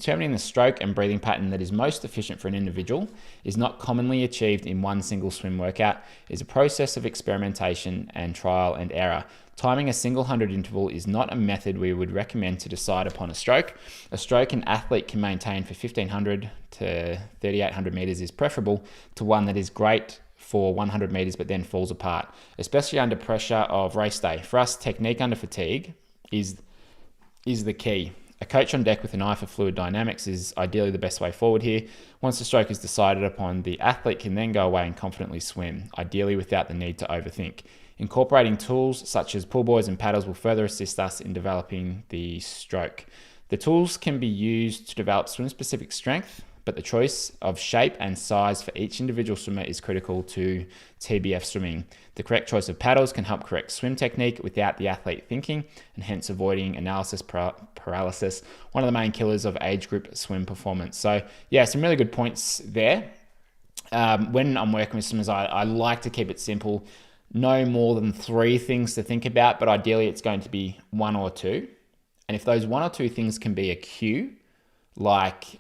Determining the stroke and breathing pattern that is most efficient for an individual is not commonly achieved in one single swim workout. It is a process of experimentation and trial and error. Timing a single 100 interval is not a method we would recommend to decide upon a stroke. A stroke an athlete can maintain for 1500 to 3800 meters is preferable to one that is great for 100 meters but then falls apart, especially under pressure of race day. For us, technique under fatigue is the key. A coach on deck with an eye for fluid dynamics is ideally the best way forward here. Once the stroke is decided upon, the athlete can then go away and confidently swim, ideally without the need to overthink. Incorporating tools such as pull buoys and paddles will further assist us in developing the stroke. The tools can be used to develop swim-specific strength, but the choice of shape and size for each individual swimmer is critical to TBF swimming. The correct choice of paddles can help correct swim technique without the athlete thinking, and hence avoiding analysis paralysis, one of the main killers of age group swim performance. So yeah, some really good points there. When I'm working with swimmers, I like to keep it simple. No more than 3 things to think about, but ideally it's going to be 1 or 2. And if those 1 or 2 things can be a cue, like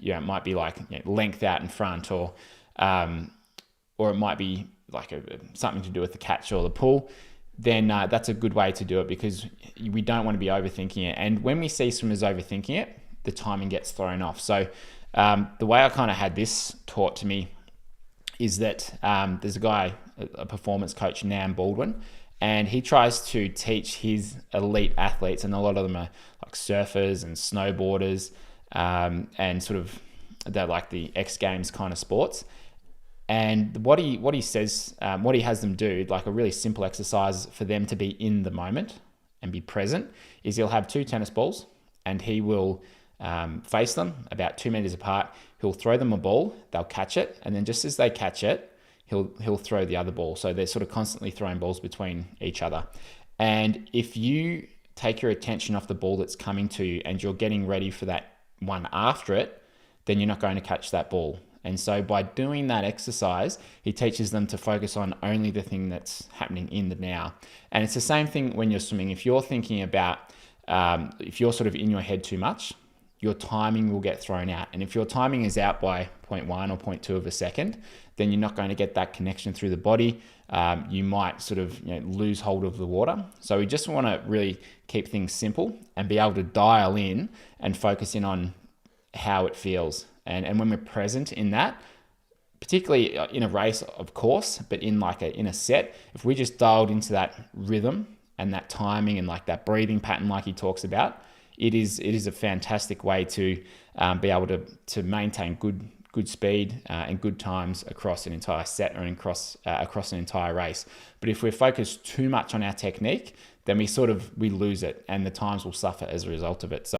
it might be like length out in front, or it might be like something to do with the catch or the pull, then that's a good way to do it, because we don't want to be overthinking it. And when we see swimmers overthinking it, the timing gets thrown off. So the way I kind of had this taught to me is that there's a guy, a performance coach, Nam Baldwin, and he tries to teach his elite athletes, and a lot of them are like surfers and snowboarders, and sort of they're like the X Games kind of sports. And what he says, what he has them do, like a really simple exercise for them to be in the moment and be present, is he'll have 2 tennis balls, and he will face them about 2 meters apart. He'll throw them a ball, they'll catch it, and then just as they catch it, he'll throw the other ball. So they're sort of constantly throwing balls between each other. And if you take your attention off the ball that's coming to you and you're getting ready for that one after it, then you're not going to catch that ball. And so by doing that exercise, he teaches them to focus on only the thing that's happening in the now. And it's the same thing when you're swimming. If you're thinking about, if you're sort of in your head too much, your timing will get thrown out. And if your timing is out by 0.1 or 0.2 of a second, then you're not going to get that connection through the body. You might sort of lose hold of the water. So we just want to really keep things simple and be able to dial in and focus in on how it feels. And when we're present in that, particularly in a race, of course, but in a set, if we just dialed into that rhythm and that timing and like that breathing pattern like he talks about, it is a fantastic way to be able to maintain good speed and good times across an entire set or across an entire race. But if we're focused too much on our technique, then we lose it, and the times will suffer as a result of it. So